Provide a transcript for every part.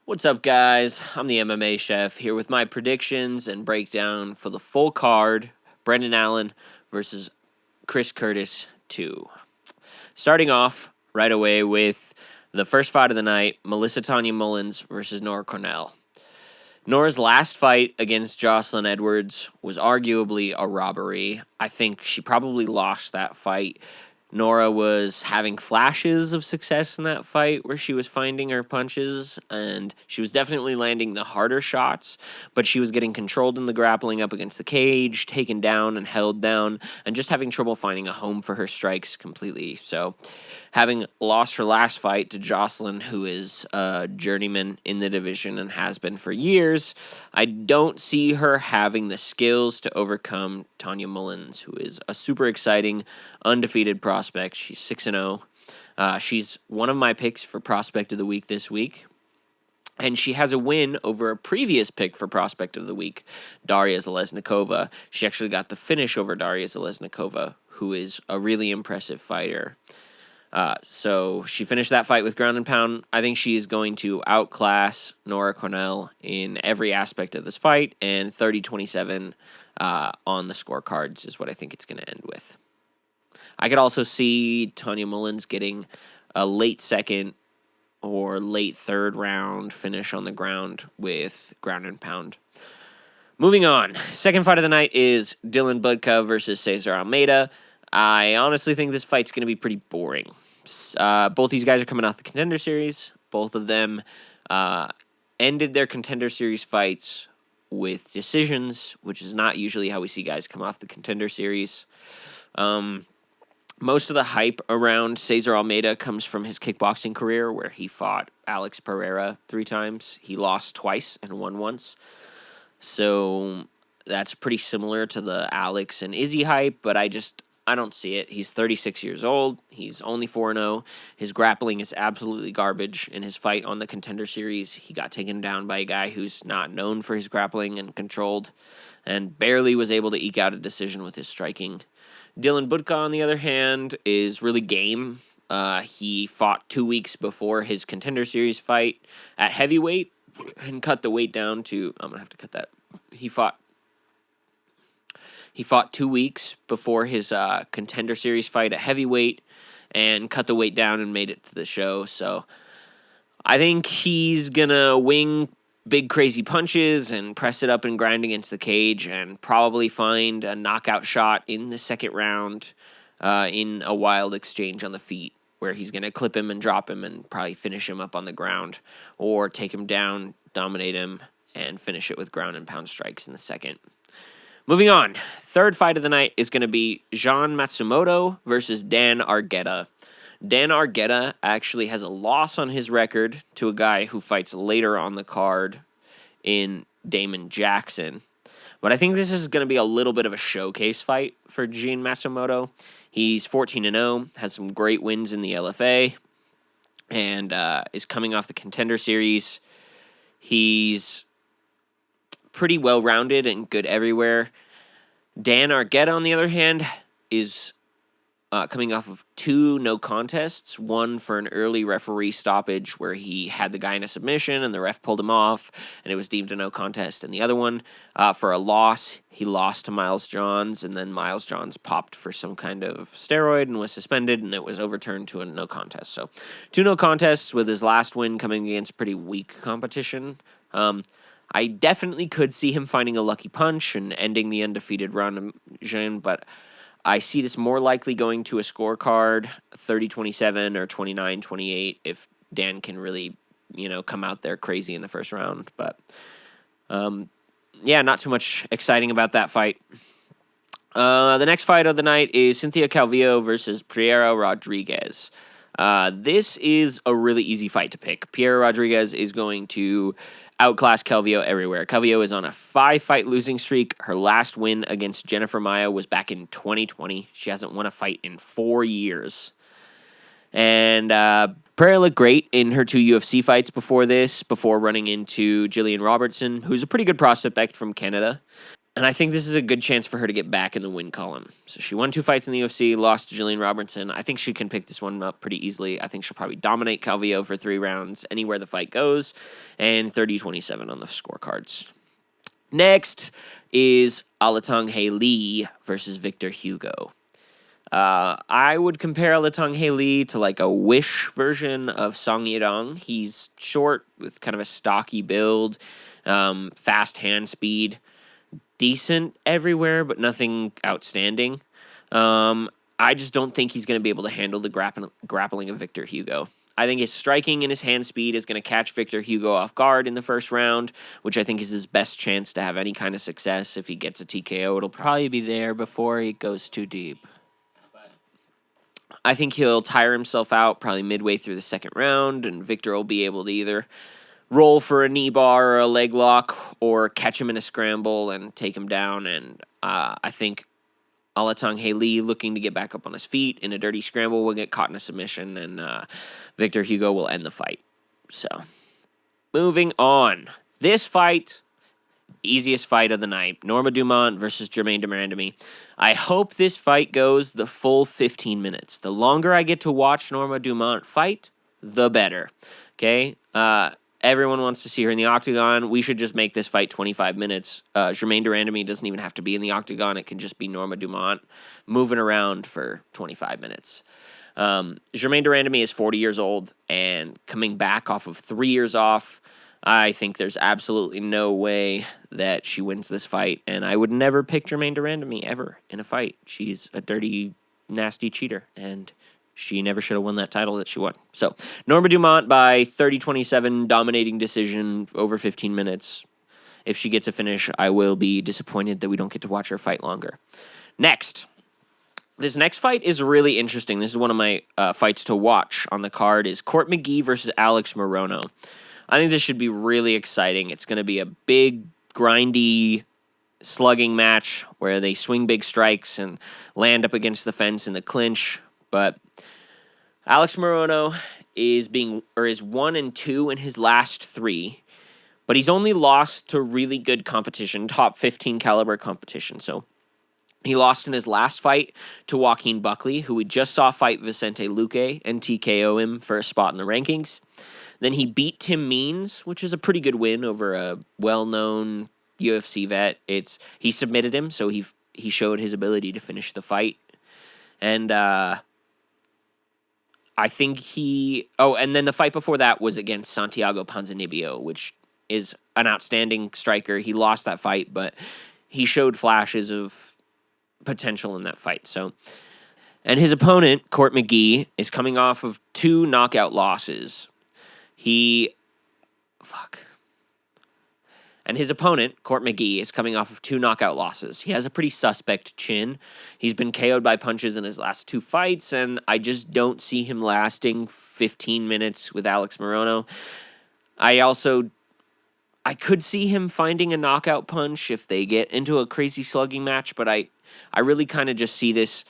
What's up, guys? I'm the MMA Chef here with my predictions and breakdown for the full card, Brendan Allen versus Chris Curtis 2. Starting off right away with the first fight of the night, Melissa Tanya Mullins versus Nora Cornell. Nora's last fight against Jocelyn Edwards was arguably a robbery. I think she probably lost that fight. Nora was having flashes of success in that fight where she was finding her punches, and she was definitely landing the harder shots, but she was getting controlled in the grappling up against the cage, taken down and held down, and just having trouble finding a home for her strikes completely. So, having lost her last fight to Jocelyn, who is a journeyman in the division and has been for years, I don't see her having the skills to overcome Tanya Mullins, who is a super exciting, undefeated prospect. She's 6-0. She's one of my picks for Prospect of the Week this week. And she has a win over a previous pick for Prospect of the Week, Daria Zalesnikova. She actually got the finish over Daria Zalesnikova, who is a really impressive fighter. So she finished that fight with ground and pound. I think she is going to outclass Nora Cornell in every aspect of this fight, and 30-27 on the scorecards is what I think it's going to end with. I could also see Tanya Mullins getting a late second or late third round finish on the ground with ground and pound. Moving on, second fight of the night is Dylan Budka versus Cesar Almeida. I honestly think this fight's going to be pretty boring. Both these guys are coming off the Contender Series. Both of them ended their Contender Series fights with decisions, which is not usually how we see guys come off the Contender Series. Most of the hype around Cesar Almeida comes from his kickboxing career, where he fought Alex Pereira 3 times. He lost twice and won once. So that's pretty similar to the Alex and Izzy hype, but I don't see it. He's 36 years old. He's only 4-0. His grappling is absolutely garbage. In his fight on the Contender Series, he got taken down by a guy who's not known for his grappling and controlled, and barely was able to eke out a decision with his striking. Dylan Budka, on the other hand, is really game. He fought 2 weeks before his Contender Series fight at heavyweight and cut the weight down to... I'm going to have to cut that. He fought 2 weeks before his Contender Series fight at heavyweight and cut the weight down and made it to the show. So I think he's going to wing big crazy punches and press it up and grind against the cage and probably find a knockout shot in the second round in a wild exchange on the feet, where he's going to clip him and drop him and probably finish him up on the ground, or take him down, dominate him, and finish it with ground and pound strikes in the second. Moving on, third fight of the night is going to be Jean Matsumoto versus Dan Argueta. Dan Argueta actually has a loss on his record to a guy who fights later on the card in Damon Jackson. But I think this is going to be a little bit of a showcase fight for Jean Matsumoto. He's 14-0, has some great wins in the LFA, and is coming off the Contender Series. He's pretty well-rounded and good everywhere. Dan Argueta, on the other hand, is coming off of 2 no contests, one for an early referee stoppage where he had the guy in a submission and the ref pulled him off and it was deemed a no contest, and the other one for a loss. He lost to Miles Johns, and then Miles Johns popped for some kind of steroid and was suspended, and it was overturned to a no contest. So 2 no contests, with his last win coming against pretty weak competition. I definitely could see him finding a lucky punch and ending the undefeated run of Jean, but I see this more likely going to a scorecard, 30-27 or 29-28, if Dan can really, come out there crazy in the first round. But, not too much exciting about that fight. The next fight of the night is Cynthia Calvillo versus Piera Rodriguez. This is a really easy fight to pick. Piera Rodriguez is going to outclass Calvillo everywhere. Calvillo is on a 5-fight losing streak. Her last win against Jennifer Maia was back in 2020. She hasn't won a fight in 4 years. And Piera looked great in her 2 UFC fights before this, before running into Jillian Robertson, who's a pretty good prospect from Canada. And I think this is a good chance for her to get back in the win column. So she won 2 fights in the UFC, lost to Jillian Robertson. I think she can pick this one up pretty easily. I think she'll probably dominate Calvillo for 3 rounds anywhere the fight goes, and 30-27 on the scorecards. Next is Alatong Lee versus Victor Hugo. I would compare Alatong Lee to like a Wish version of Song Yadong. He's short with kind of a stocky build, fast hand speed, decent everywhere, but nothing outstanding. I just don't think he's going to be able to handle the grappling of Victor Hugo. I think his striking and his hand speed is going to catch Victor Hugo off guard in the first round, which I think is his best chance to have any kind of success. If he gets a TKO, it'll probably be there before he goes too deep. I think he'll tire himself out probably midway through the second round, and Victor will be able to either roll for a knee bar or a leg lock or catch him in a scramble and take him down. And I think Alatong Lee, looking to get back up on his feet in a dirty scramble, will get caught in a submission, and Victor Hugo will end the fight. So, moving on. This fight, easiest fight of the night. Norma Dumont versus Germaine de Mirandamy. I hope this fight goes the full 15 minutes. The longer I get to watch Norma Dumont fight, the better. Okay? Everyone wants to see her in the octagon. We should just make this fight 25 minutes. Germaine de Mirandamy doesn't even have to be in the octagon. It can just be Norma Dumont moving around for 25 minutes. Germaine de Mirandamy is 40 years old and coming back off of 3 years off. I think there's absolutely no way that she wins this fight, and I would never pick Germaine de Mirandamy ever in a fight. She's a dirty, nasty cheater, and she never should have won that title that she won. So, Norma Dumont by 30-27, dominating decision over 15 minutes. If she gets a finish, I will be disappointed that we don't get to watch her fight longer. Next. This next fight is really interesting. This is one of my fights to watch on the card, is Court McGee versus Alex Morono. I think this should be really exciting. It's going to be a big, grindy, slugging match where they swing big strikes and land up against the fence in the clinch. But Alex Morono is 1-2 in his last 3, but he's only lost to really good competition, top 15 caliber competition. So he lost in his last fight to Joaquin Buckley, who we just saw fight Vicente Luque and TKO him for a spot in the rankings. Then he beat Tim Means, which is a pretty good win over a well-known UFC vet. He submitted him, so he showed his ability to finish the fight. And I think and then the fight before that was against Santiago Ponzinibbio, which is an outstanding striker. He lost that fight, but he showed flashes of potential in that fight. So, and his opponent, Court McGee, is coming off of 2 knockout losses. And his opponent, Court McGee, is coming off of 2 knockout losses. He has a pretty suspect chin. He's been KO'd by punches in his last 2 fights, and I just don't see him lasting 15 minutes with Alex Morono. I could see him finding a knockout punch if they get into a crazy slugging match, but I really kind of just see this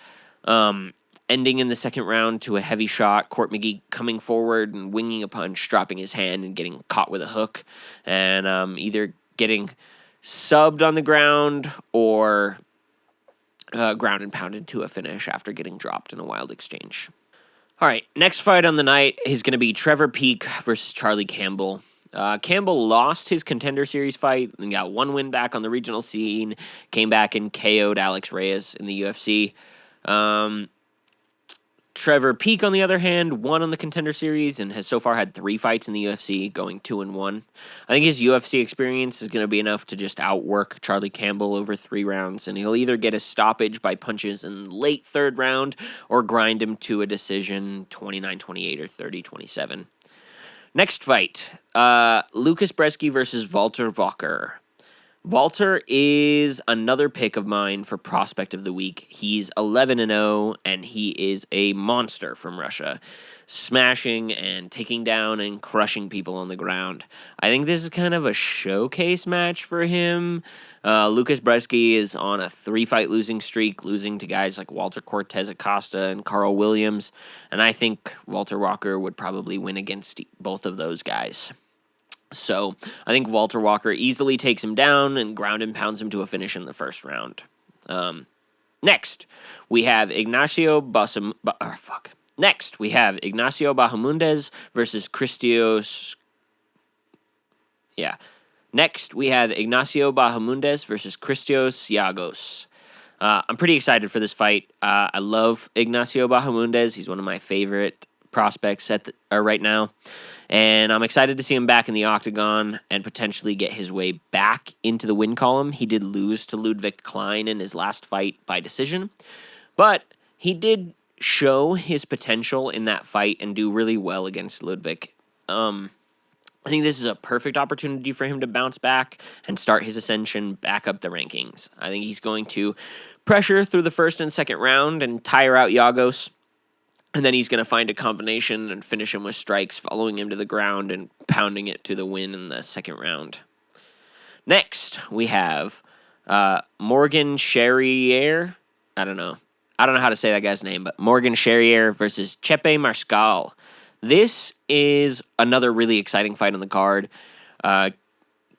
ending in the second round to a heavy shot, Court McGee coming forward and winging a punch, dropping his hand and getting caught with a hook, and either getting subbed on the ground or ground and pounded to a finish after getting dropped in a wild exchange. All right, next fight on the night is going to be Trevor Peek versus Charlie Campbell. Campbell lost his Contender Series fight and got 1 win back on the regional scene, came back and KO'd Alex Reyes in the UFC. Trevor Peek, on the other hand, won on the Contender Series and has so far had 3 fights in the UFC, going 2-1. I think his UFC experience is going to be enough to just outwork Charlie Campbell over 3 rounds, and he'll either get a stoppage by punches in late 3rd round or grind him to a decision 29-28 or 30-27. Next fight, Lucas Bresky versus Walter Walker. Walter is another pick of mine for Prospect of the Week. He's 11-0, and he is a monster from Russia, smashing and taking down and crushing people on the ground. I think this is kind of a showcase match for him. Lucas Bresky is on a 3-fight losing streak, losing to guys like Walter Cortez Acosta and Carl Williams, and I think Walter Walker would probably win against both of those guys. So I think Walter Walker easily takes him down and ground and pounds him to a finish in the first round. Next, we have Ignacio Bahamondes versus Christos. Yeah. Next, we have Ignacio Bahamondes versus Christos Giagos. I'm pretty excited for this fight. I love Ignacio Bahamondes. He's one of my favorite prospects right now. And I'm excited to see him back in the octagon and potentially get his way back into the win column. He did lose to Ludwig Klein in his last fight by decision, but he did show his potential in that fight and do really well against Ludwig. I think this is a perfect opportunity for him to bounce back and start his ascension back up the rankings. I think he's going to pressure through the first and second round and tire out Giagos. And then he's going to find a combination and finish him with strikes, following him to the ground and pounding it to the win in the second round. Next, we have Morgan Charrier. I don't know how to say that guy's name, but Morgan Charrier versus Chepe Mariscal. This is another really exciting fight on the card.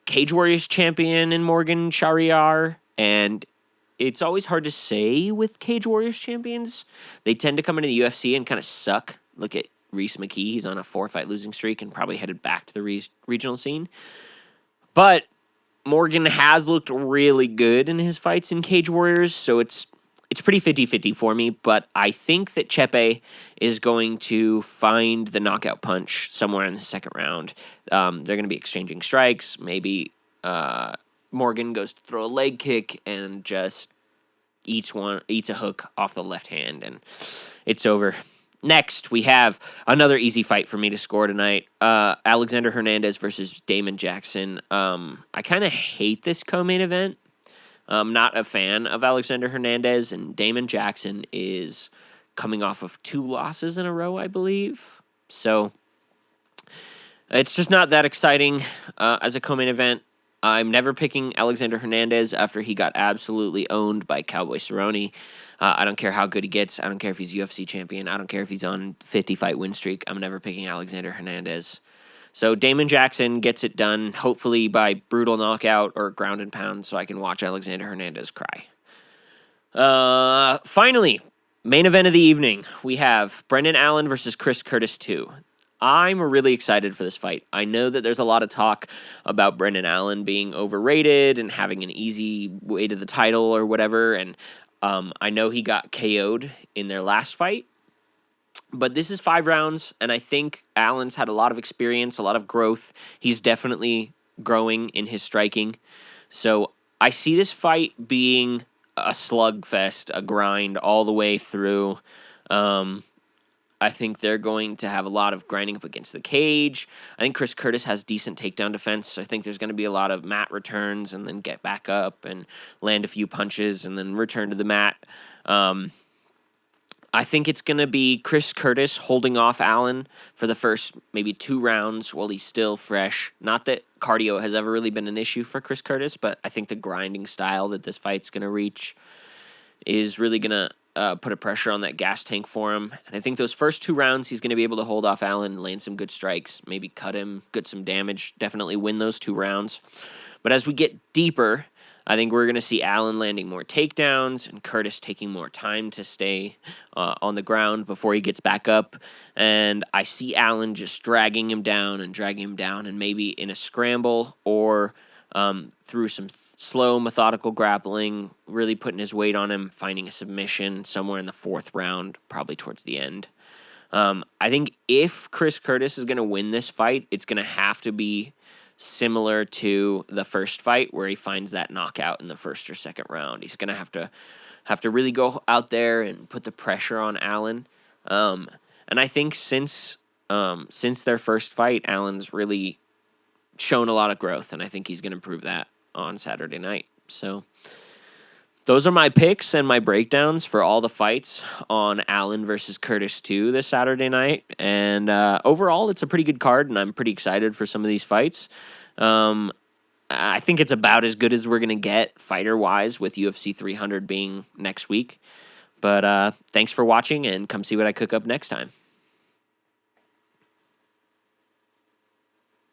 Cage Warriors champion in Morgan Charrier, and it's always hard to say with Cage Warriors champions. They tend to come into the UFC and kind of suck. Look at Reese McKee. He's on a 4-fight losing streak and probably headed back to the regional scene. But Morgan has looked really good in his fights in Cage Warriors, so it's pretty 50-50 for me. But I think that Chepe is going to find the knockout punch somewhere in the second round. They're going to be exchanging strikes. Maybe Morgan goes to throw a leg kick and just eats a hook off the left hand, and it's over. Next, we have another easy fight for me to score tonight. Alexander Hernandez versus Damon Jackson. I kind of hate this co-main event. I'm not a fan of Alexander Hernandez, and Damon Jackson is coming off of 2 losses in a row, I believe. So it's just not that exciting as a co-main event. I'm never picking Alexander Hernandez after he got absolutely owned by Cowboy Cerrone. I don't care how good he gets. I don't care if he's UFC champion. I don't care if he's on 50-fight win streak. I'm never picking Alexander Hernandez. So Damon Jackson gets it done, hopefully by brutal knockout or ground and pound, so I can watch Alexander Hernandez cry. Finally, main event of the evening, we have Brendan Allen versus Chris Curtis 2. I'm really excited for this fight. I know that there's a lot of talk about Brendan Allen being overrated and having an easy way to the title or whatever, and I know he got KO'd in their last fight, but this is 5 rounds, and I think Allen's had a lot of experience, a lot of growth. He's definitely growing in his striking, so I see this fight being a slugfest, a grind all the way through. I think they're going to have a lot of grinding up against the cage. I think Chris Curtis has decent takedown defense, so I think there's going to be a lot of mat returns and then get back up and land a few punches and then return to the mat. I think it's going to be Chris Curtis holding off Allen for the first maybe 2 rounds while he's still fresh. Not that cardio has ever really been an issue for Chris Curtis, but I think the grinding style that this fight's going to reach is really going to put a pressure on that gas tank for him. And I think those first 2 rounds, he's going to be able to hold off Allen, land some good strikes, maybe cut him, get some damage, definitely win those 2 rounds. But as we get deeper, I think we're going to see Allen landing more takedowns and Curtis taking more time to stay on the ground before he gets back up. And I see Allen just dragging him down and maybe in a scramble or through some slow, methodical grappling, really putting his weight on him, finding a submission somewhere in the 4th round, probably towards the end. I think if Chris Curtis is going to win this fight, it's going to have to be similar to the first fight where he finds that knockout in the 1st or 2nd round. He's going to have to really go out there and put the pressure on Allen. And I think since their first fight, Allen's really shown a lot of growth, and I think he's going to prove that on Saturday night. So those are my picks and my breakdowns for all the fights on Allen versus Curtis 2 this Saturday night. And overall, it's a pretty good card, and I'm pretty excited for some of these fights. I think it's about as good as we're going to get fighter-wise with UFC 300 being next week. But thanks for watching, and come see what I cook up next time.